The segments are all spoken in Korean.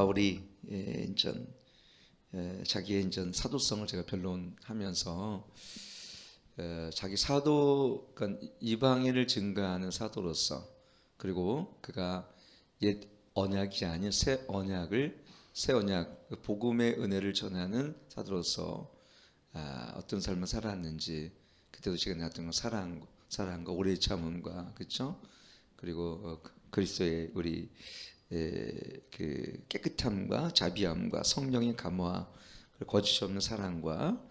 바울이 자기의 사도성을 제가 변론하면서 자기 사도, 그러니까 이방인을 증거하는 사도로서, 그리고 그가 옛 언약이 아닌 새 언약, 복음의 은혜를 전하는 사도로서 어떤 삶을 살았는지, 그때도 제가 나왔던 건 사랑과 오래 참음과, 그렇죠? 그리고 그리스도의 우리 그 깨끗함과 자비함과 성령의 감화, 거짓 없는 사랑과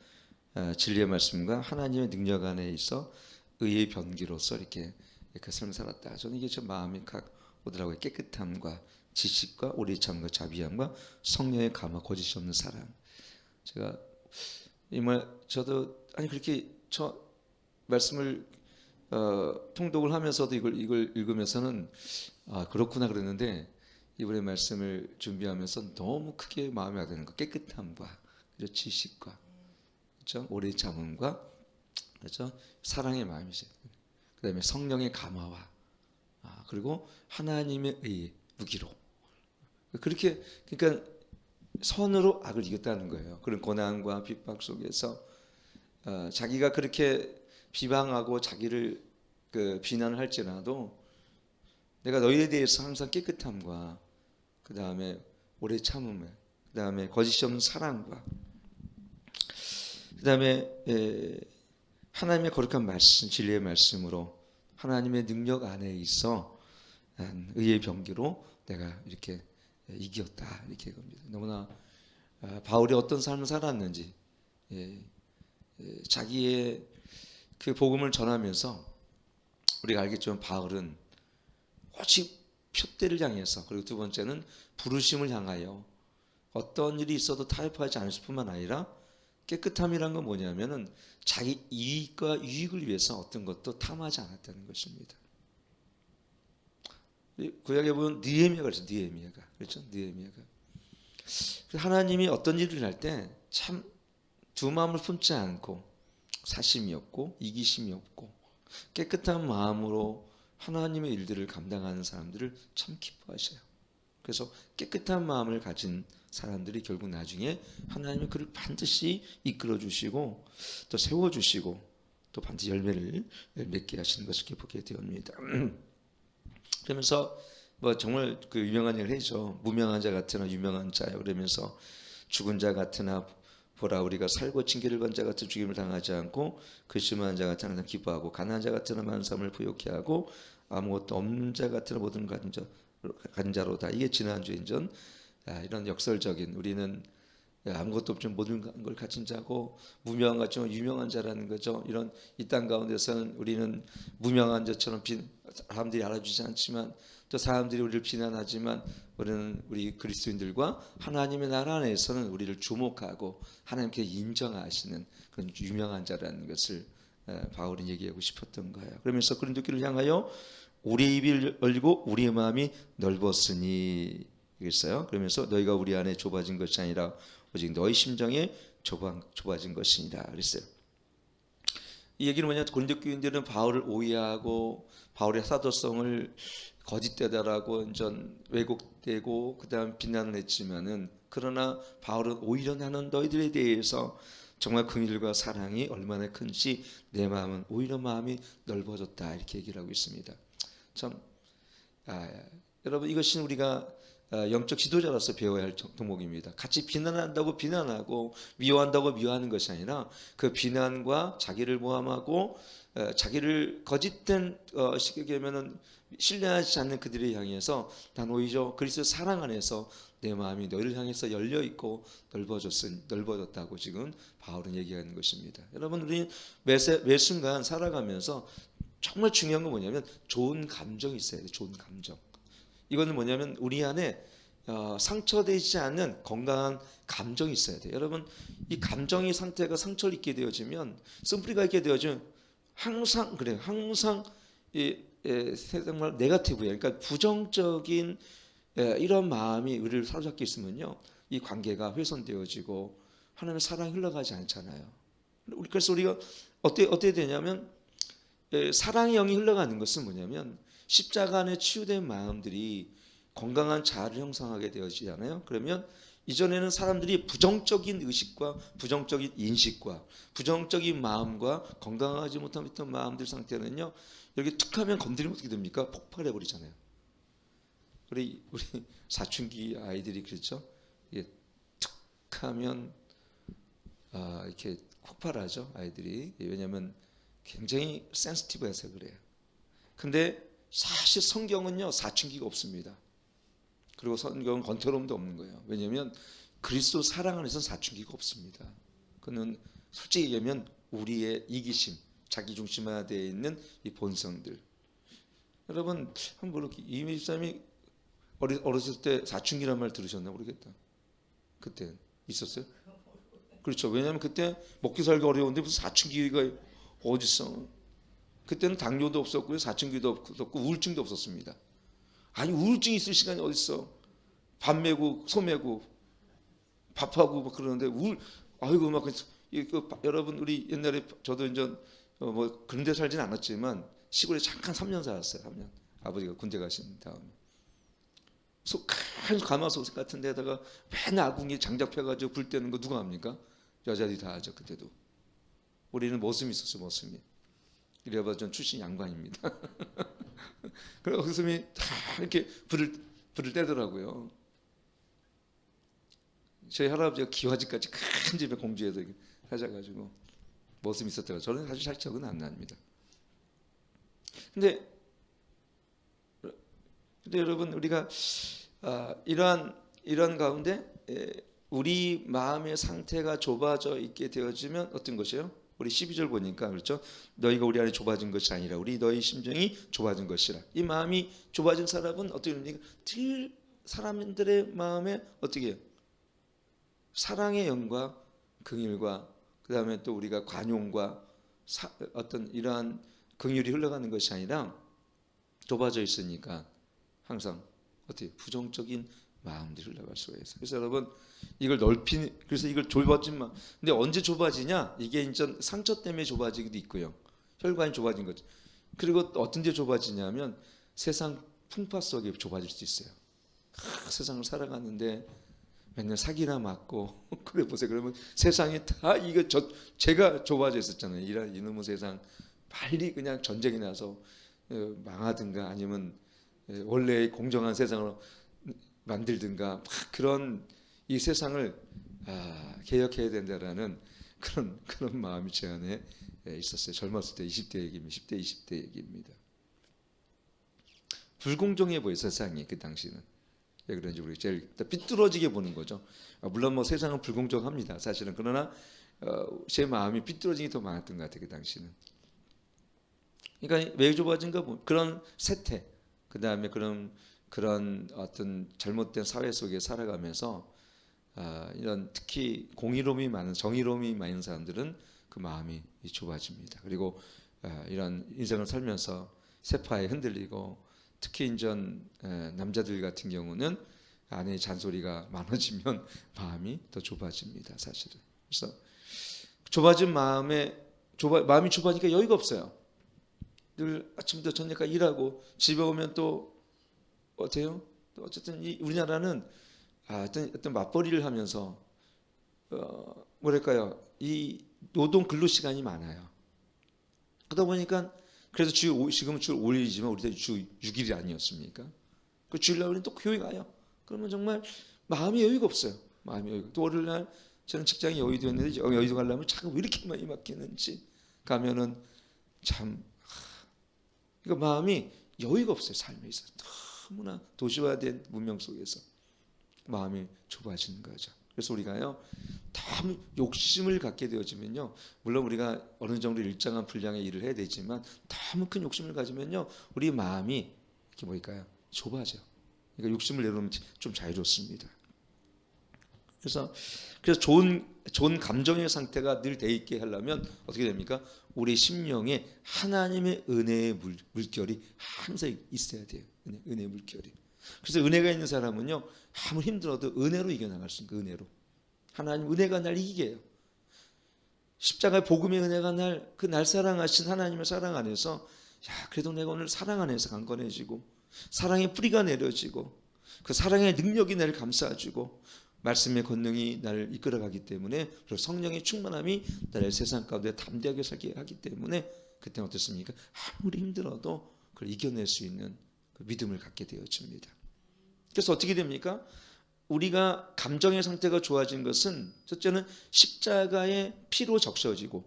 진리의 말씀과 하나님의 능력 안에 있어 의의 변기로서 이렇게 그 삶을 살았다. 저는 이게 좀 마음이 각 오더라고요. 깨끗함과 지식과 오래 참과 자비함과 성령의 감화, 거짓 없는 사랑. 제가 저도 그렇게 저 말씀을 통독을 하면서도 이걸 읽으면서는 그렇구나 그랬는데, 이번에 말씀을 준비하면서 너무 크게 마음에 와닿는 거, 깨끗함과 그렇죠? 지식과, 그렇죠? 오래 참음과, 그렇죠? 사랑의 마음이죠. 그다음에 성령의 감화와 그리고 하나님의 의 무기로, 그렇게, 그러니까 선으로 악을 이겼다는 거예요. 그런 고난과 핍박 속에서 자기가 그렇게 비방하고 자기를 비난을 할지라도 내가 너희에 대해서 항상 깨끗함과, 그 다음에 오래 참음에, 그 다음에 거짓이 없는 사랑과, 그 다음에 하나님의 거룩한 말씀, 진리의 말씀으로 하나님의 능력 안에 있어 의의 병기로 내가 이렇게 이겼다, 이렇게 겁니다. 너무나 바울이 어떤 삶을 살았는지, 자기의 그 복음을 전하면서 우리가 알겠지만 바울은 오직 표대를 향해서, 그리고 두 번째는 부르심을 향하여 어떤 일이 있어도 타협하지 않을 뿐만 아니라, 깨끗함이란 건 뭐냐면은 자기 이익과 유익을 위해서 어떤 것도 탐하지 않았다는 것입니다. 구약에 보면 느헤미야가 있어요. 느헤미야가, 그렇죠? 느헤미야가 하나님이 어떤 일을 할 때 참 두 마음을 품지 않고 사심이 없고 이기심이 없고 깨끗한 마음으로 하나님의 일들을 감당하는 사람들을 참 기뻐하셔요. 그래서 깨끗한 마음을 가진 사람들이 결국 나중에 하나님이 그를 반드시 이끌어 주시고 또 세워 주시고 또 반드시 열매를 맺게 하시는 것을 이렇게 보게 되옵니다. 그러면서 정말 그 유명한 얘기를 해죠. 무명한 자 같으나 유명한 자요. 그러면서 죽은 자 같으나 보라, 우리가 살고 징계를 받은 자 같은 죽임을 당하지 않고 근심한 자 같으나 항상 기뻐하고 가난한 자 같으나 많은 삶을 부욕해 하고 아무것도 없는 자 같으나 모든 가진 자로다. 이게 지난주에 인전 이런 역설적인, 우리는 아무것도 없지만 모든 걸 가진 자고 무명한 것처럼 유명한 자라는 거죠. 이런 이 땅 가운데서는 우리는 무명한 자처럼 사람들이 알아주지 않지만, 또 사람들이 우리를 비난하지만 우리 그리스도인들과 하나님의 나라 안에서는 우리를 주목하고 하나님께 인정하시는 그런 유명한 자라는 것을 바울은 얘기하고 싶었던 거예요. 그러면서 고린도교를 향하여 우리의 입이 열리고 우리의 마음이 넓었으니 그랬어요. 그러면서 너희가 우리 안에 좁아진 것이 아니라 오직 너희 심정에 좁아진 것이니라 그랬어요. 이 얘기는 뭐냐, 고린도 교인들은 바울을 오해하고 바울의 사도성을 거짓되다라고 왜곡되고 그다음 비난을 했지만은, 그러나 바울은 오히려 나는 너희들에 대해서 정말 긍휼과 사랑이 얼마나 큰지 내 마음은 오히려 마음이 넓어졌다, 이렇게 얘기를 하고 있습니다. 참 여러분, 이것이 우리가 영적 지도자로서 배워야 할 덕목입니다. 같이 비난한다고 비난하고 미워한다고 미워하는 것이 아니라 그 비난과 자기를 모함하고 자기를 거짓된 시각이면은 신뢰하지 않는 그들을 향해서 난 오히려 그리스도 사랑 안에서 내 마음이 너희를 향해서 열려 있고 넓어졌다고 지금 바울은 얘기하는 것입니다. 여러분, 우리 매 순간 살아가면서 정말 중요한 건 뭐냐면 좋은 감정이 있어야 돼요. 좋은 감정. 이거는 뭐냐면 우리 안에 상처되지 않는 건강한 감정이 있어야 돼요. 여러분, 이 감정의 상태가 상처를 입게 되어지면, 쓴뿌리가 있게 되어지면 항상 그래요. 항상 정말 네거티브예요. 그러니까 부정적인 이런 마음이 우리를 사로잡고 있으면요, 이 관계가 훼손되어지고 하나님의 사랑이 흘러가지 않잖아요. 그래서 우리가 어떻게 되냐면, 사랑의 영이 흘러가는 것은 뭐냐면 십자가 안에 치유된 마음들이 건강한 자아를 형성하게 되어지잖아요. 그러면 이전에는 사람들이 부정적인 의식과 부정적인 인식과 부정적인 마음과 건강하지 못했던 마음들 상태는요, 여기 툭하면 건드리면 어떻게 됩니까? 폭발해 버리잖아요. 우리 사춘기 아이들이 그렇죠. 이게 툭하면 이렇게 폭발하죠, 아이들이. 왜냐하면 굉장히 센시티브해서 그래요. 근데 사실 성경은요, 사춘기가 없습니다. 그리고 성경은 건태로움도 없는 거예요. 왜냐하면 그리스도 사랑 안에서는 사춘기가 없습니다. 그는 솔직히 얘기하면 우리의 이기심, 자기중심화되어 있는 이 본성들. 여러분 한번 모르게 이미 집사님이 어렸을 때 사춘기란 말 들으셨나 모르겠다. 그때 있었어요? 그렇죠. 왜냐하면 그때 먹기 살기 어려운데 무슨 사춘기가 어딨어? 그때는 당뇨도 없었고요, 사춘기도 없었고 우울증도 없었습니다. 아니 우울증 있을 시간이 어딨어? 밥 메고 소 메고 밥하고 막 그러는데 아이고 막 여러분 우리 옛날에 저도 이제 뭐 그런 데 살진 않았지만 시골에 잠깐 3년 살았어요. 3년. 아버지가 군대 가신 다음에 큰 가마솥 같은 데다가 맨날 아궁이에 장작 펴가지고 불 때는 거 누가 합니까? 여자들이 다 하죠. 그때도 우리는 머슴이 있었어요. 머슴이. 이래봐 전 출신 양반입니다. 그래서 머슴이 다 이렇게 불을 떼더라고요. 저희 할아버지가 기와집까지 큰 집에 공주에서 하셔가지고 머슴이 있었다고. 저는 사실 잘 기억은 안 납니다. 근데 여러분 우리가 이러한 가운데 우리 마음의 상태가 좁아져 있게 되어지면 어떤 것이요? 우리 12절 보니까 그렇죠? 너희가 우리 안에 좁아진 것이 아니라 우리 너희 심정이 좁아진 것이라. 이 마음이 좁아진 사람은 어떻게 됩니까? 늘 사람들의 마음에 어떻게 해요? 사랑의 영과 긍휼과 그 다음에 또 우리가 관용과 어떤 이러한 긍휼이 흘러가는 것이 아니라 좁아져 있으니까 항상 어떻게 부정적인 마음들이 흘러갈 수가 있어요. 그래서 여러분 이걸 그래서 이걸 좁아진 마음. 근데 언제 좁아지냐? 이게 이제 상처 때문에 좁아지기도 있고요. 혈관이 좁아진 거죠. 그리고 어떤 데 좁아지냐면 세상 풍파 속에 좁아질 수 있어요. 세상을 살아가는데 맨날 사기나 맞고 그래 보세요. 그러면 세상이 다 제가 좁아져 있었잖아요. 이놈의 세상 빨리 그냥 전쟁이 나서 망하든가 아니면 원래 공정한 세상으로 만들든가 막 그런 이 세상을 개혁해야 된다라는 그런 마음이 제 안에 있었어요. 젊었을 때 20대 얘기입니다. 10대 20대 얘기입니다. 불공정해 보여 세상이 그 당시는. 왜 그런지 우리 제일 삐뚤어지게 보는 거죠. 물론 뭐 세상은 불공정합니다. 사실은. 그러나 제 마음이 삐뚤어진 게 더 많았던 것 같아요. 그 당시는. 그러니까 왜 좁아진가 보면 그런 세태, 그 다음에 그런 어떤 잘못된 사회 속에 살아가면서 이런 특히 공의로움이 많은 정의로움이 많은 사람들은 그 마음이 좁아집니다. 그리고 이런 인생을 살면서 세파에 흔들리고 특히 인전 남자들 같은 경우는 아내의 잔소리가 많아지면 마음이 더 좁아집니다. 사실은. 그래서 좁아진 마음이 좁아지니까 여유가 없어요. 늘 아침부터 저녁까지 일하고 집에 오면 또 어때요? 또 어쨌든 우리나라는 어떤 맞벌이를 하면서 뭐랄까요? 이 노동 근로 시간이 많아요. 그러다 보니까 그래서 지금은 주 5일이지만 우리 때 주 6일이 아니었습니까? 그 주일날은 또 교회 가요. 그러면 정말 마음이 여유가 없어요. 마음이 여유가. 또 월요일 날 저는 직장이 여의도였는데 여의도 가려면 차가 왜 이렇게 많이 막히는지 가면은 참 그러니까 마음이 여유가 없어요. 삶에 있어 너무나 도시화된 문명 속에서 마음이 좁아지는 거죠. 그래서 우리가요 너무 욕심을 갖게 되어지면요, 물론 우리가 어느 정도 일정한 분량의 일을 해야 되지만 너무 큰 욕심을 가지면요 우리 마음이 이렇게 뭘까요? 좁아져. 그러니까 욕심을 내려놓으면 좀 자유롭습니다. 그래서 좋은 감정의 상태가 늘 돼 있게 하려면 어떻게 됩니까? 우리 심령에 하나님의 은혜의 물결이 항상 있어야 돼요. 은혜의 물결이. 그래서 은혜가 있는 사람은요 아무리 힘들어도 은혜로 이겨나갈 수 있는 은혜로. 하나님 은혜가 날 이기게 해요. 십자가의 복음의 은혜가 날 사랑하신 하나님의 사랑 안에서 그래도 내가 오늘 사랑 안에서 강건해지고 사랑의 뿌리가 내려지고 그 사랑의 능력이 나를 감싸주고 말씀의 권능이 나를 이끌어가기 때문에, 그리고 성령의 충만함이 나를 세상 가운데 담대하게 살게 하기 때문에 그때는 어떻습니까? 아무리 힘들어도 그걸 이겨낼 수 있는 그 믿음을 갖게 되어집니다. 그래서 어떻게 됩니까? 우리가 감정의 상태가 좋아진 것은 첫째는 십자가의 피로 적셔지고,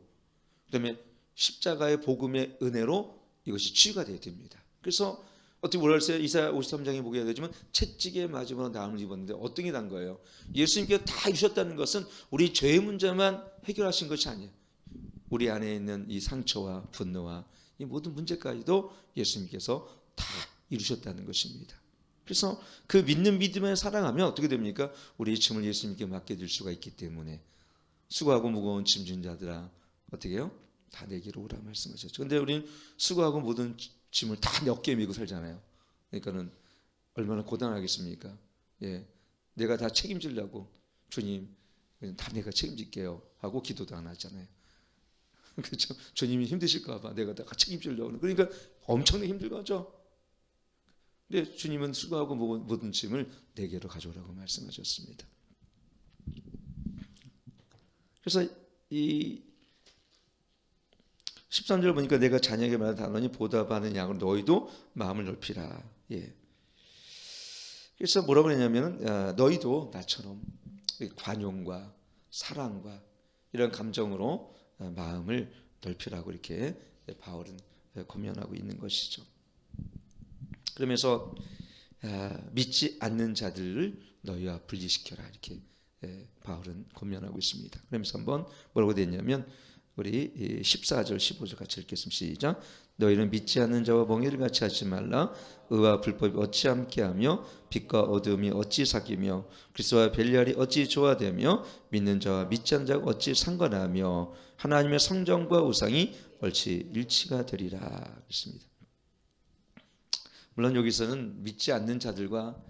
그다음에 십자가의 복음의 은혜로 이것이 치유가 되어야 됩니다. 그래서 어떻게 뭐라 했어요? 이사야 53장에 보게 되지만 채찍에 맞음으로 나음을 입었는데 어떤 게 난 거예요? 예수님께서 다 이루셨다는 것은 우리 죄의 문제만 해결하신 것이 아니에요. 우리 안에 있는 이 상처와 분노와 이 모든 문제까지도 예수님께서 다 이루셨다는 것입니다. 그래서 그 믿는 믿음에 살아가면 어떻게 됩니까? 우리의 짐을 예수님께 맡게 될 수가 있기 때문에 수고하고 무거운 짐 진 자들아 어떻게 해요? 다 내게로 오라 말씀하셨죠. 그런데 우리는 수고하고 모든 짐을 다 몇 개 메고 살잖아요. 그러니까는 얼마나 고단하겠습니까? 예, 내가 다 책임지려고 주님 다 내가 책임질게요 하고 기도도 안 하잖아요. 그렇죠? 주님이 힘드실까봐 내가 다 책임지려고. 그러니까 엄청나게 힘들 거죠. 근데 주님은 수고하고 모든 짐을 내게로 가져오라고 말씀하셨습니다. 그래서 이 13절 보니까 내가 자녀에게 말하노니 보답하는 양으로 너희도 마음을 넓히라. 예. 그래서 뭐라고 그랬냐면 너희도 나처럼 관용과 사랑과 이런 감정으로 마음을 넓히라고 이렇게 바울은 권면하고 있는 것이죠. 그러면서 믿지 않는 자들을 너희와 분리시켜라 이렇게 바울은 권면하고 있습니다. 그러면서 한번 뭐라고 됐냐면 우리 14절 15절 같이 읽겠습니다. 시작. 너희는 믿지 않는 자와 멍에를 같이 하지 말라. 의와 불법이 어찌 함께하며 빛과 어두움이 어찌 사귀며 그리스도와 벨리알이 어찌 조화되며 믿는 자와 믿지 않는 자가 어찌 상관하며 하나님의 성전과 우상이 얼치 일치가 되리라 했습니다. 물론 여기서는 믿지 않는 자들과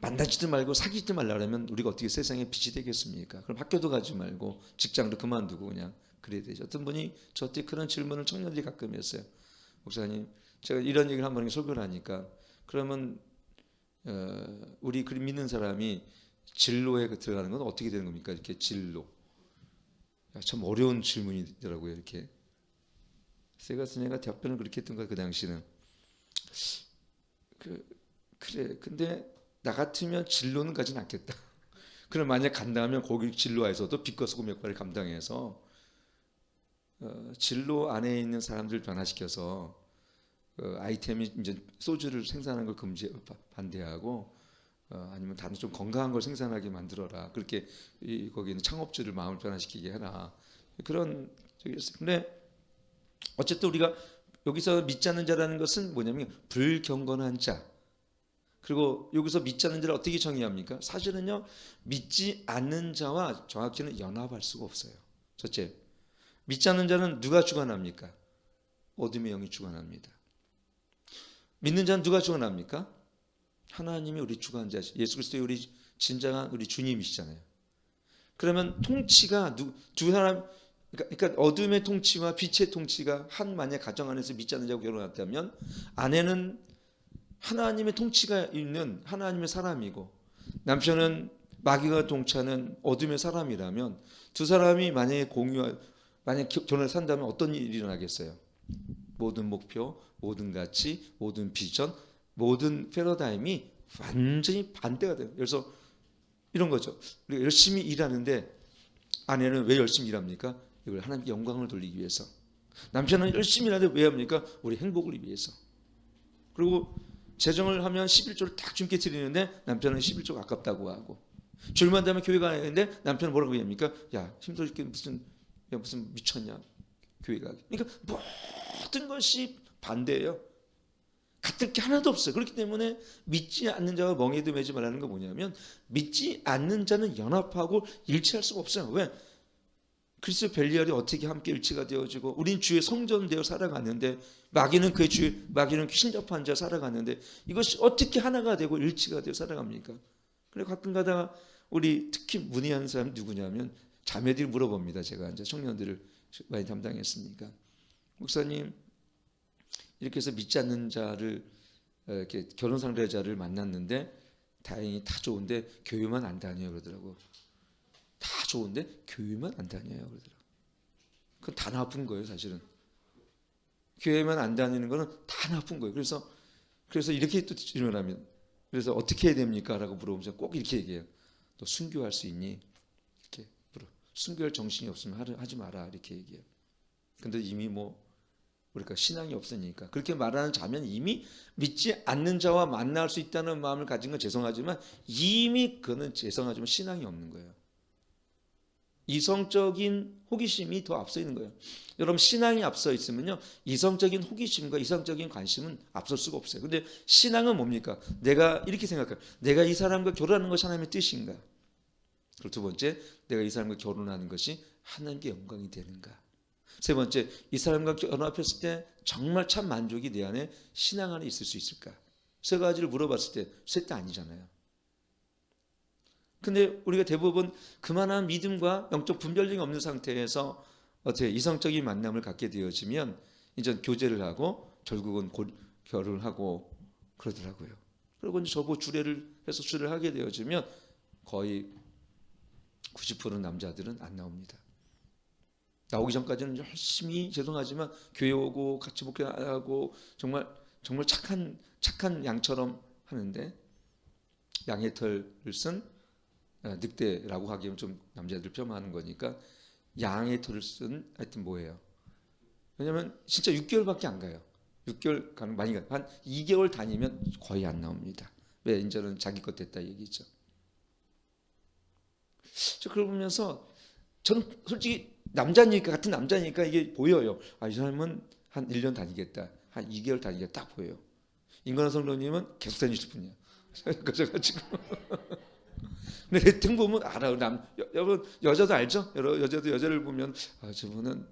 만나지도 말고 사귀지도 말라 그러면 우리가 어떻게 세상에 빛이 되겠습니까? 그럼 학교도 가지 말고 직장도 그만두고 그냥 그래야 되죠. 어떤 분이 저한테 그런 질문을 청년들이 가끔 했어요. 목사님, 제가 이런 얘기를 한번 설교를 하니까 그러면 우리 그 믿는 사람이 진로에 들어가는 건 어떻게 되는 겁니까? 이렇게 진로. 참 어려운 질문이더라고요. 이렇게. 그래서 내가 답변을 그렇게 했던 거야 그 당시는. 그래. 근데 나 같으면 진로는 가진 않겠다. 그럼 만약 간다면 거기 진로에서도 빛과 소금 역할을 감당해서 진로 안에 있는 사람들 변화시켜서 아이템이 이제 소주를 생산하는 걸 반대하고 아니면 다른 좀 건강한 걸 생산하게 만들어라. 그렇게 거기는 창업주를 마음을 변화시키게 해라. 그런 적이었어요. 근데 어쨌든 우리가 여기서 믿지 않는 자라는 것은 뭐냐면 불경건한 자. 그리고 여기서 믿지 않는 자를 어떻게 정의합니까? 사실은요, 믿지 않는 자와 정확히는 연합할 수가 없어요. 첫째, 믿지 않는 자는 누가 주관합니까? 어둠의 영이 주관합니다. 믿는 자는 누가 주관합니까? 하나님이 우리 주관자시, 예수 그리스도의 우리 진정한 우리 주님이시잖아요. 그러면 통치가 두 사람, 그러니까 어둠의 통치와 빛의 통치가 한 만약 가정 안에서 믿지 않는 자고 결혼했다면 아내는 하나님의 통치가 있는 하나님의 사람이고 남편은 마귀가 통치하는 어둠의 사람이라면 두 사람이 만약 결혼을 산다면 어떤 일이 일어나겠어요? 모든 목표, 모든 가치, 모든 비전, 모든 패러다임이 완전히 반대가 돼요. 그래서 이런 거죠. 우리가 열심히 일하는데 아내는 왜 열심히 일합니까? 이걸 하나님께 영광을 돌리기 위해서. 남편은 열심히 일하는데 왜 합니까? 우리 행복을 위해서. 그리고 재정을 하면 11조를 딱 주님께 드리는데 남편은 11조가 아깝다고 하고, 주일만 되면 교회 가는데 남편은 뭐라고 합니까? 야, 힘들게 무슨 미쳤냐 교회가. 그러니까 모든 것이 반대예요. 같을 게 하나도 없어요. 그렇기 때문에 믿지 않는 자와 멍에도 매지 말라는 거 뭐냐면 믿지 않는 자는 연합하고 일치할 수가 없어요. 왜? 그리스도 벨리알이 어떻게 함께 일치가 되어지고 우린 주의 성전되어 살아가는데 마귀는 마귀는 신접한 자 살아가는데 이것이 어떻게 하나가 되고 일치가 되어 살아갑니까? 그래 가끔 가다가 우리 특히 문의하는 사람이 누구냐면 자매들이 물어봅니다. 제가 이제 청년들을 많이 담당했으니까 목사님 이렇게 해서 믿지 않는 자를 이렇게 결혼 상대자를 만났는데 다행히 다 좋은데 교회만 안 다녀요 그러더라고. 다 좋은데 교회만 안 다녀요 그러더라고. 그건 다 나쁜 거예요 사실은. 교회만 안 다니는 거는 다 나쁜 거예요. 그래서 이렇게 또 질문하면 그래서 어떻게 해야 됩니까? 라고 물어보면 꼭 이렇게 얘기해요. 너 순교할 수 있니? 이렇게 물어. 순교할 정신이 없으면 하지 마라 이렇게 얘기해요. 근데 이미 뭐 우리가 신앙이 없으니까 그렇게 말하는 자면 이미 믿지 않는 자와 만날 수 있다는 마음을 가진 건 죄송하지만 이미 그는 죄송하지만 신앙이 없는 거예요. 이성적인 호기심이 더 앞서 있는 거예요. 여러분 신앙이 앞서 있으면요 이성적인 호기심과 이성적인 관심은 앞설 수가 없어요. 근데 신앙은 뭡니까? 내가 이렇게 생각해요. 내가 이 사람과 결혼하는 것이 하나님의 뜻인가? 그리고 두 번째, 내가 이 사람과 결혼하는 것이 하나님께 영광이 되는가? 세 번째, 이 사람과 결혼했을 때 정말 참 만족이 내 안에 신앙 안에 있을 수 있을까? 세 가지를 물어봤을 때 셋 다 아니잖아요. 근데 우리가 대부분 그만한 믿음과 영적 분별력이 없는 상태에서 어떻게 이성적인 만남을 갖게 되어지면 이제 교제를 하고 결국은 결혼을 하고 그러더라고요. 그리고 이제 저보고 주례를 해서 주례를 하게 되어지면 거의 90% 남자들은 안 나옵니다. 나오기 전까지는 열심히 죄송하지만 교회 오고 같이 목회하고 정말 착한 양처럼 하는데 양의 털을 쓴 늑대라고 하기엔 좀 남자들 폄하하는 거니까 양의 털을 쓴 하여튼 뭐예요. 왜냐하면 진짜 6개월밖에 안 가요. 6개월 가는 많이 가요. 한 2개월 다니면 거의 안 나옵니다. 왜? 이제는 자기 것 됐다 얘기죠. 그걸 보면서 저는 솔직히 남자니까 같은 남자니까 이게 보여요. 이 사람은 한 1년 다니겠다. 한 2개월 다니겠다 딱 보여요. 임관원 성도님은 계속 다니실 분이에요. 그래가지고 근데 대충 보면 알아요. 여러분 여자도 알죠? 여자도 여자를 보면 저분은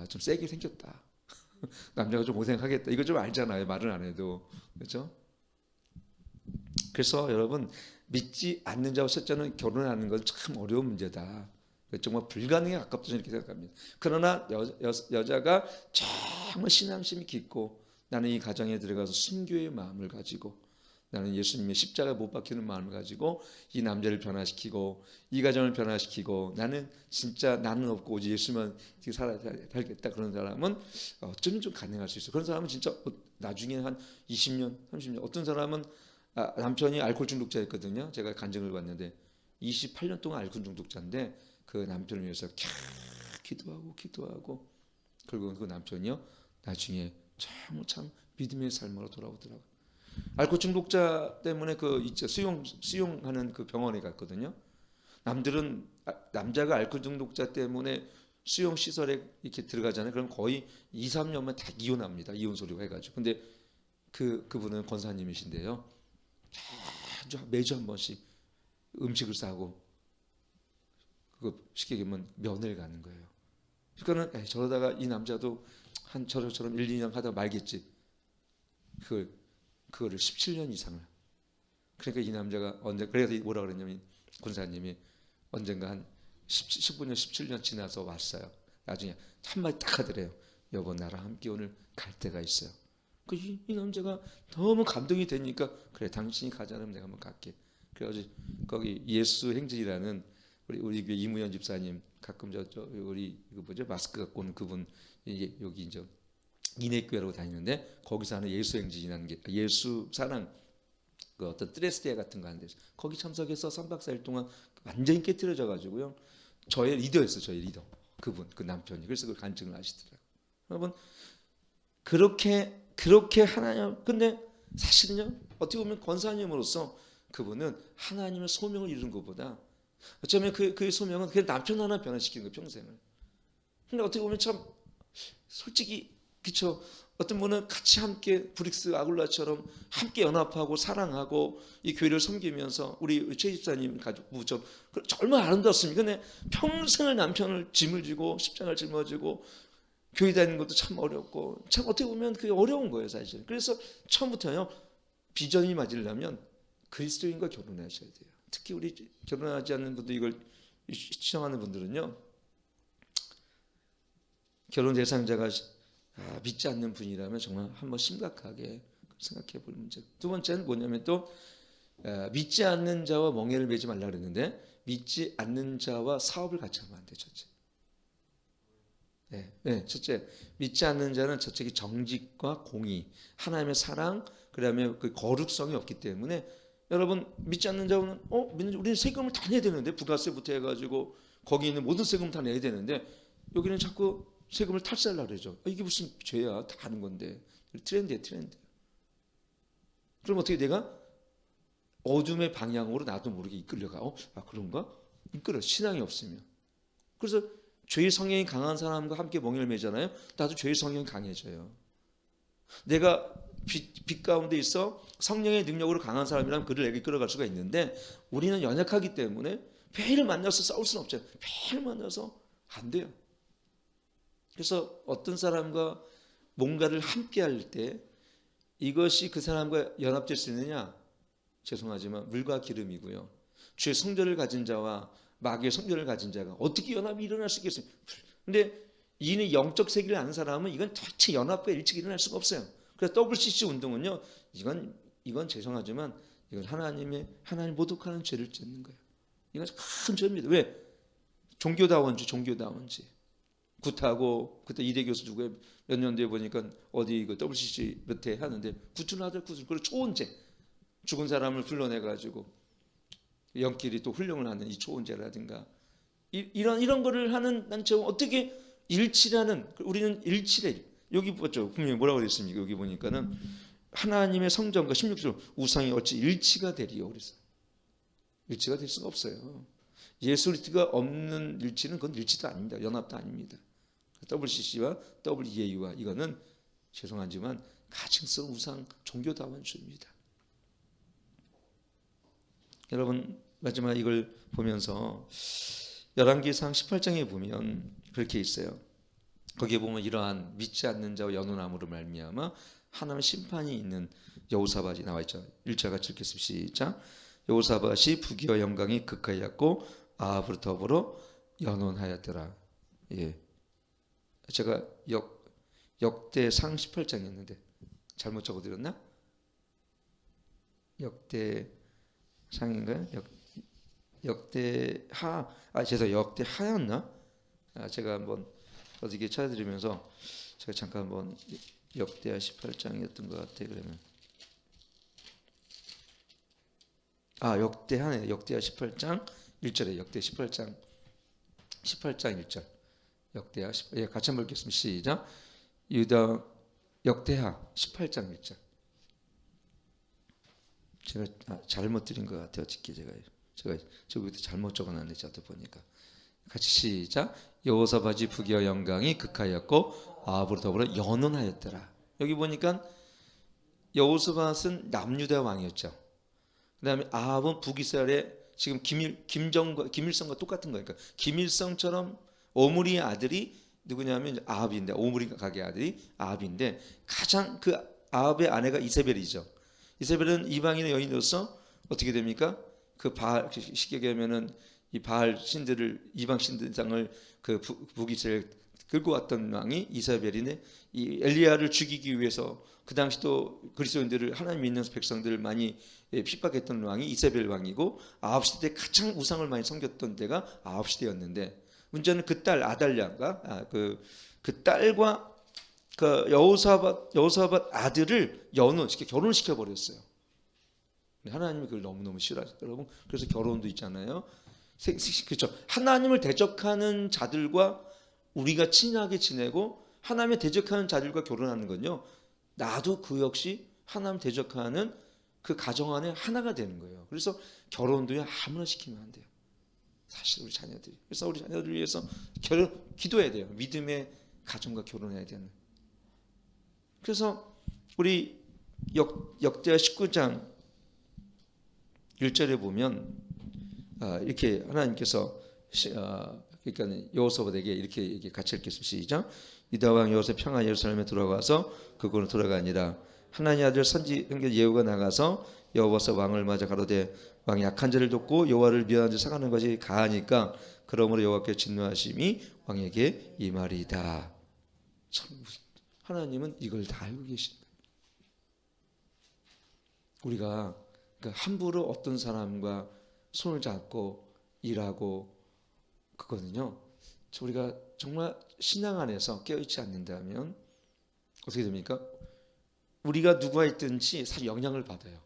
좀 세게 생겼다. 남자가 좀 고생하겠다. 이거 좀 알잖아요. 말은 안 해도 그렇죠? 그래서 여러분 믿지 않는 자와 셋째는 결혼하는 건 참 어려운 문제다. 정말 불가능에 가깝다 저는 이렇게 생각합니다. 그러나 여자가 정말 신앙심이 깊고 나는 이 가정에 들어가서 순교의 마음을 가지고 나는 예수님의 십자가에 못 박히는 마음을 가지고 이 남자를 변화시키고 이 가정을 변화시키고 나는 진짜 나는 없고 오직 예수만 살겠다 그런 사람은 어쩌면 좀 가능할 수 있어요. 그런 사람은 진짜 나중에 한 20년 30년 어떤 사람은 남편이 알코올 중독자였거든요. 제가 간증을 받는데 28년 동안 알코올 중독자인데 그 남편을 위해서 기도하고 결국은 그 남편이요 나중에 참 믿음의 삶으로 돌아오더라고요. 알코올 중독자 때문에 그 있죠 수용하는 그 병원에 갔거든요. 남자가 알코올 중독자 때문에 수용 시설에 이렇게 들어가잖아요. 그럼 거의 2, 3년만 다 이혼합니다. 이혼 소리가 해가지고. 근데 그분은 권사님이신데요. 매주 한 번씩 음식을 싸고 그거 쉽게 얘기하면 면회를 가는 거예요. 그러니까는 저러다가 이 남자도 한 저처럼 1, 2년 하다 말겠지. 그거를 17년 이상을. 그러니까 이 남자가 그래서 뭐라 그랬냐면 군사님이 언젠가 한 15년 17년 지나서 왔어요. 나중에 한마디 딱 하더래요. 여보 나랑 함께 오늘 갈 때가 있어요. 이 남자가 너무 감동이 되니까 그래 당신이 가자면 내가 한번 갈게. 그래가지고 거기 예수 행진이라는 우리 교회 이무현 집사님 가끔 우리 이거 뭐죠 마스크 갖고 오는 그분 여기 이제 인해교회라고 다니는데 거기서 하는 예수 행진이라는 게 예수 사랑 그 어떤 트레스티아 같은 거 하는데 거기 참석해서 3박 4일 동안 완전히 깨트려져 가지고요. 저의 리더였어요. 저의 리더 그분 그 남편이 그래서 그 간증을 하시더라고요. 여러분 그렇게 하나님 근데 사실은요 어떻게 보면 권사님으로서 그분은 하나님의 소명을 이루는 것보다 어쩌면 그의 소명은 그냥 남편 하나 변화시키는 거예요 평생을. 근데 어떻게 보면 참 솔직히 그렇죠. 어떤 분은 같이 함께 브릭스 아굴라처럼 함께 연합하고 사랑하고 이 교회를 섬기면서 우리 최 집사님 가지고 좀 얼마나 아름답습니까? 근데 평생을 남편을 짐을 지고 십자가를 짊어지고 교회 다니는 것도 참 어렵고 참 어떻게 보면 그게 어려운 거예요 사실. 그래서 처음부터요 비전이 맞으려면 그리스도인과 결혼하셔야 돼요. 특히 우리 결혼하지 않는 분들 이걸 시청하는 분들은요 결혼 대상자가 믿지 않는 분이라면 정말 한번 심각하게 생각해 볼 문제. 두 번째는 뭐냐면 또 믿지 않는 자와 멍에를 매지 말라 그랬는데 믿지 않는 자와 사업을 같이 하면 안 돼. 첫째. 첫째, 믿지 않는 자는 첫째 정직과 공의, 하나님의 사랑, 그다음에 그 거룩성이 없기 때문에 여러분 믿지 않는 자는 우리는 세금을 다 내야 되는데 부가세부터 해가지고 거기 있는 모든 세금을 다 내야 되는데 여기는 자꾸 세금을 탈세하려고 그러죠. 이게 무슨 죄야? 다 하는 건데. 트렌드야, 트렌드. 그럼 어떻게 내가 어둠의 방향으로 나도 모르게 이끌려가. 그런가? 이끌어. 신앙이 없으면. 그래서 죄의 성향이 강한 사람과 함께 멍에를 매잖아요. 나도 죄의 성향이 강해져요. 내가 빛 가운데 있어 성령의 능력으로 강한 사람이라면 그를 내게 끌어갈 수가 있는데 우리는 연약하기 때문에 매일 만나서 싸울 수는 없잖아요. 매일 만나서 안 돼요. 그래서 어떤 사람과 뭔가를 함께 할 때 이것이 그 사람과 연합될 수 있느냐? 죄송하지만 물과 기름이고요. 주의 성전을 가진 자와 마귀의 성전을 가진 자가 어떻게 연합이 일어날 수 있겠습니까? 근데 이는 영적 세계를 아는 사람은 이건 도대체 연합과 일치가 일어날 수가 없어요. 그래서 WCC 운동은요, 이건 죄송하지만 이건 하나님 모독하는 죄를 짓는 거예요. 이건 큰 죄입니다. 왜? 종교다원지. 굿하고 그때 이대 교수 누구예요? 몇 년도에 보니까 어디 그 WCC 몇 회 하는데 굿은 그리고 초혼제, 죽은 사람을 불러내 가지고 영끼리 또 훈령을 하는 이 초혼제라든가 이런 거를 하는 단체는 어떻게 일치라는, 우리는 일치래. 여기 보죠. 분명히 뭐라고 그랬습니까? 여기 보니까는 하나님의 성전과 16절 우상이 어찌 일치가 되리요. 그래서 일치가 될 수가 없어요. 예수 그리스도가 없는 일치는 그건 일치도 아닙니다. 연합도 아닙니다. WCC와 WEA와 이거는 죄송하지만 가증스러운 우상 종교다원주의입니다. 여러분 마지막 이걸 보면서 열왕기상 18장에 보면 그렇게 있어요. 거기에 보면 이러한 믿지 않는 자와 연혼함으로 말미암아 하나님의 심판이 있는 여호사밧이 나와 있죠. 1절 같이 읽겠습니다. 시작. 여호사밧이 부귀와 영광이 극하였고 아합으로 더불어 연혼하였더라. 예. 제가 역대상 18장이었는데 잘못 적어드렸나? 역대상인가요? 역대하였나? 제가 한번 어떻게 찾아드리면서 제가 잠깐 한번 역대하 18장이었던 것 같아요. 그러면 역대하 18장 1절에 역대 18장 1절 역대하 같이 한번 읽겠습니다. 시작. 유다 역대하 18장 1절. 제가 잘못 드린 것 같아요. 제가 저기부터 잘못 적어놨네. 저도 보니까 같이 시작. 여호사밧이 부귀와 영광이 극하였고 아합으로 더불어 연혼하였더라. 여기 보니까 여호사밧은 남유다 왕이었죠. 그다음에 아합은 북이스라엘의 지금 김일성과 똑같은 거니까 김일성처럼 오므리의 아들이 누구냐면 아합인데, 오므리 가게 아들이 아합인데 가장 그 아합의 아내가 이세벨이죠. 이세벨은 이방인의 여인으로서 어떻게 됩니까? 그 바알 쉽게 얘기하면은 이 바알 신들을 이방 신들상을 그 북이스라엘 끌고 왔던 왕이 이세벨인데 이 엘리야를 죽이기 위해서 그 당시 또 그리스도인들을 하나님 믿는 백성들을 많이 핍박했던 왕이 이세벨 왕이고 아합 시대 가장 우상을 많이 섬겼던 때가 아합 시대였는데 문제는 그 딸 아달랴가 그 딸과 그 여호사밧 아들을 결혼시켜 버렸어요. 하나님이 그걸 너무너무 싫어하죠, 여러분. 그래서 결혼도 있잖아요. 그렇죠. 하나님을 대적하는 자들과 우리가 친하게 지내고 하나님을 대적하는 자들과 결혼하는 건요. 나도 그 역시 하나님 대적하는 그 가정 안에 하나가 되는 거예요. 그래서 결혼도요 아무나 시키면 안 돼요. 사실 우리 자녀들이. 그래서 우리 자녀들을 위해서 기도해야 돼요. 믿음의 가정과 결혼해야 되는. 그래서 우리 역대하 19장 1절에 보면 이렇게 하나님께서 그러니까 여호사밧에게 이렇게 같이 읽겠습니다. 시작. 유다 왕 여호사밧 평안 예루살렘에 돌아가서 그곳으로 돌아가니라. 하나님 아들 선지 형제 예후가 나가서 여호와서 왕을 맞아 가로되 왕이 약한 자를 돕고 여호와를 미워하는 자 사가는 것이 가하니까 그러므로 여호와께 진노하심이 왕에게 임하리다. 참 하나님은 이걸 다 알고 계신다. 우리가 그러니까 함부로 어떤 사람과 손을 잡고 일하고 그거는요. 우리가 정말 신앙 안에서 깨어있지 않는다면 어떻게 됩니까? 우리가 누구와 있든지 사실 영향을 받아요.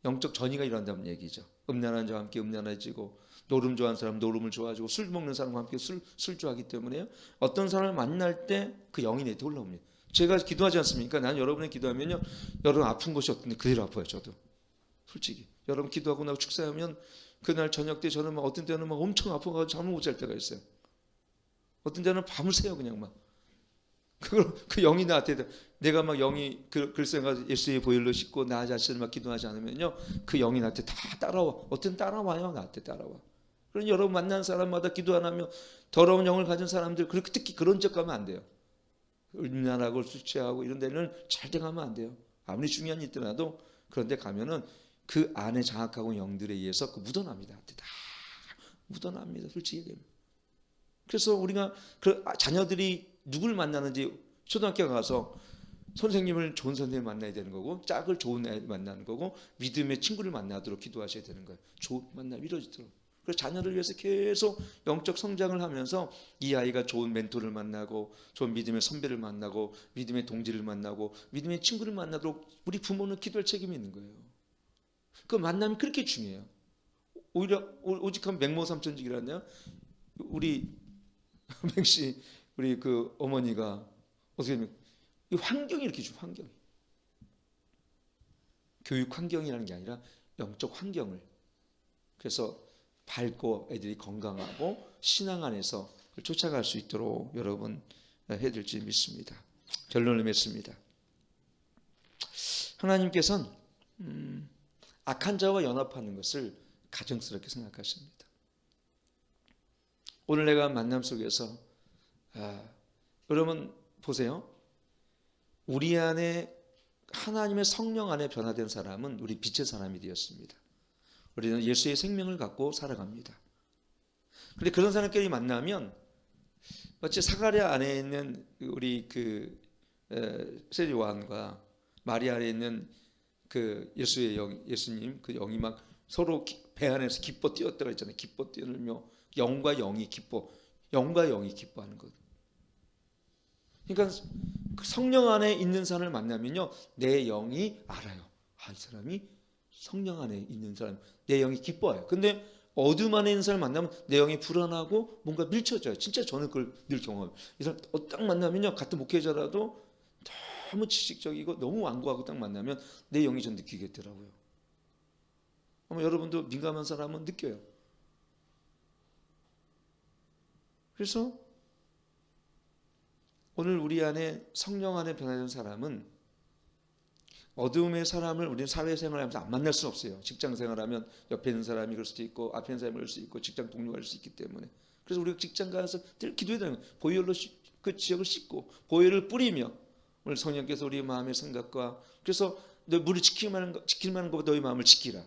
영적 전이가 일어난다는 얘기죠. 음란한 자와 함께 음란해지고 노름 좋아하는 사람 노름을 좋아하고 술 먹는 사람과 함께 술 좋아하기 때문에요. 어떤 사람을 만날 때 그 영이 내게 올라옵니다. 제가 기도하지 않습니까? 난 여러분이 기도하면요. 여러분 아픈 곳이 어떤데 그대로 아파요. 저도. 솔직히. 여러분 기도하고 나고 축사하면 그날 저녁 때 저는 막 어떤 때는 막 엄청 아파가지고 잠을 못 잘 때가 있어요. 어떤 때는 밤을 새요 그냥 막. 그 영이 나한테 내가 막 영이 글쎄가 예수의 보혈로 씻고 나 자신을 막 기도하지 않으면요 그 영이 나한테 다 따라와. 어떤 따라와요 나한테 따라와. 그러니 여러분 만난 사람마다 기도 안 하면 더러운 영을 가진 사람들 그렇게 특히 그런 적 가면 안 돼요. 음란하고 술 취하고 이런 데는 절대 가면 안 돼요. 아무리 중요한 일 있더라도 그런데 가면은 그 안에 장악하고 영들에 의해서 그 묻어납니다. 다 묻어납니다. 솔직히 얘기하면. 그래서 우리가 그 자녀들이 누굴 만나는지 초등학교 가서 선생님을 좋은 선생님 만나야 되는 거고 짝을 좋은 애 만나는 거고 믿음의 친구를 만나도록 기도하셔야 되는 거예요. 좋은 만남 이루어지도록. 그래서 자녀를 위해서 계속 영적 성장을 하면서 이 아이가 좋은 멘토를 만나고 좋은 믿음의 선배를 만나고 믿음의 동지를 만나고 믿음의 친구를 만나도록 우리 부모는 기도할 책임이 있는 거예요. 그 만남이 그렇게 중요해요. 오히려 오직한 맹모삼천직이라네요. 우리 맹씨 우리 그 어머니가 어떻게 하면 이 환경이 이렇게 주 환경이 교육 환경이라는 게 아니라 영적 환경을 그래서 밝고 애들이 건강하고 신앙 안에서 쫓아갈 수 있도록 여러분 해드릴지 믿습니다. 결론을 맺습니다. 하나님께서는 악한 자와 연합하는 것을 가증스럽게 생각하십니다. 오늘 내가 만남 속에서 여러분 보세요. 우리 안에 하나님의 성령 안에 변화된 사람은 우리 빛의 사람이 되었습니다. 우리는 예수의 생명을 갖고 살아갑니다. 그런데 그런 사람끼리 만나면 마치 사가랴 안에 있는 우리 그 세례 요한과 마리아 안에 있는 그 예수의 영, 예수님 그 영이 막 서로 배 안에서 기뻐 뛰었다고 했잖아요. 기뻐 뛰어놀며 영과 영이 기뻐하는 것. 그러니까 그 성령 안에 있는 사람을 만나면요, 내 영이 알아요. 이 사람이 성령 안에 있는 사람, 내 영이 기뻐해요. 근데 어둠 안에 있는 사람을 만나면 내 영이 불안하고 뭔가 밀쳐져요. 진짜 저는 그걸 늘 경험해요. 이 사람 딱 만나면요, 같은 목회자라도 너무 지식적이고 너무 완고하고 딱 만나면 내 영이 좀 느끼겠더라고요. 아마 여러분도 민감한 사람은 느껴요. 그래서 오늘 우리 안에 성령 안에 변화된 사람은 어두움의 사람을 우리는 사회생활하면서 안 만날 수는 없어요. 직장생활하면 옆에 있는 사람이 그럴 수도 있고 앞에 있는 사람이 그럴 수 있고 직장 동료가 그럴 수 있기 때문에 그래서 우리가 직장 가서 늘 기도해야 되는 거예요. 보혈로 그 지역을 씻고 보혈을 뿌리며 오늘 성령께서 우리의 마음의 생각과 그래서 너 물을 지킬 만한 것보다 너의 마음을 지키라.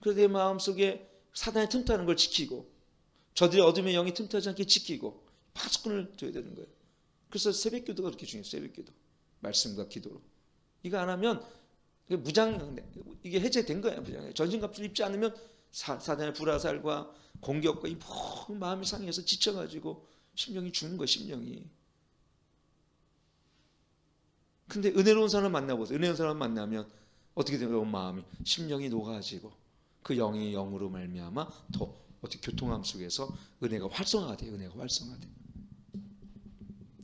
그래서 내 마음속에 사단이 틈타는 걸 지키고 저들의 어둠의 영이 틈타지 않게 지키고 파수꾼을 둬야 되는 거예요. 그래서 새벽 기도가 그렇게 중요해요. 새벽 기도. 말씀과 기도로. 이거 안 하면 이게 해제된 거예요. 전신갑주를 입지 않으면 사단의 불화살과 공격과 이 모든 마음이 상해서 지쳐가지고 심령이 죽는 거예요. 심령이. 근데 은혜로운 사람 만나보세요. 은혜로운 사람 만나면 어떻게 되는 마음이 심령이 녹아지고 그 영이 영으로 말미암아 더 어떻게 교통함 속에서 은혜가 활성화가 돼요. 은혜가 활성화돼.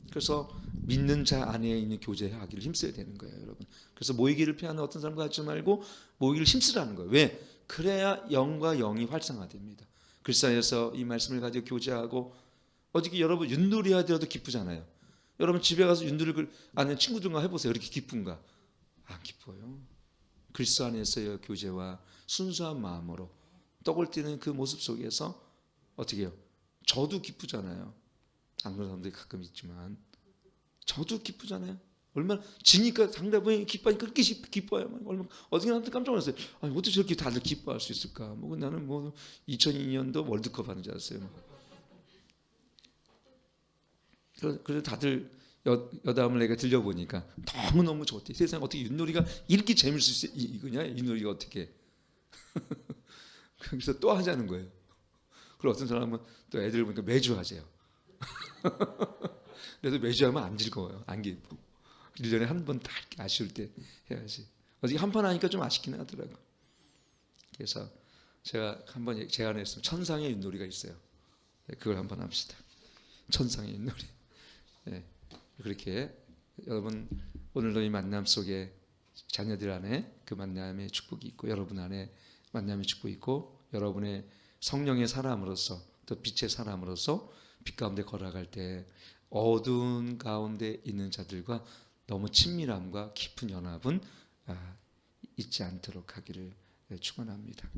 그래서 믿는 자 안에 있는 교제하기를 힘써야 되는 거예요, 여러분. 그래서 모이기를 피하는 어떤 사람과 같지 말고 모이기를 힘쓰라는 거예요. 왜? 그래야 영과 영이 활성화됩니다. 그리스도에서 이 말씀을 가지고 교제하고 어저께 여러분 윷놀이 하더라도 기쁘잖아요. 여러분 집에 가서 윷놀이 아는 친구들과 해보세요. 그렇게 기쁜가? 안 기뻐요. 그리스도 안에서의 교제와 순수한 마음으로 떡을 띠는 그 모습 속에서 어떻게 해요? 저도 기쁘잖아요. 안 그런 사람들이 가끔 있지만 저도 기쁘잖아요. 얼마나 지니까 상대방이 기뻐하니까 그렇게 기뻐요. 얼마나 어떻게 나한테 깜짝 놀랐어요. 아니 어떻게 저렇게 다들 기뻐할 수 있을까? 뭐 나는 뭐 2002년도 월드컵 하는 줄 알았어요. 그래서 다들 여담을 내가 들려보니까 너무너무 좋대. 세상에 어떻게 윷놀이가 이렇게 재밌을 수 이거냐? 윷놀이가 어떻게. 그래서 또 하자는 거예요. 그리고 어떤 사람은 또 애들 보니까 매주 하세요. 그래도 매주 하면 안 즐거워요. 안 기뻐. 1년에 한 번 다 이렇게 아쉬울 때 해야지. 어떻게 한 번 하니까 좀 아쉽긴 하더라고. 그래서 제가 한번 제안했으면 천상의 윷놀이가 있어요. 그걸 한번 합시다. 천상의 윷놀이. 네. 그렇게 여러분 오늘도 이 만남 속에 자녀들 안에 그 만남의 축복이 있고 여러분 안에 만남의 축복이 있고 여러분의 성령의 사람으로서 또 빛의 사람으로서 빛 가운데 걸어갈 때 어두운 가운데 있는 자들과 너무 친밀함과 깊은 연합은 잊지 않도록 하기를 축원합니다.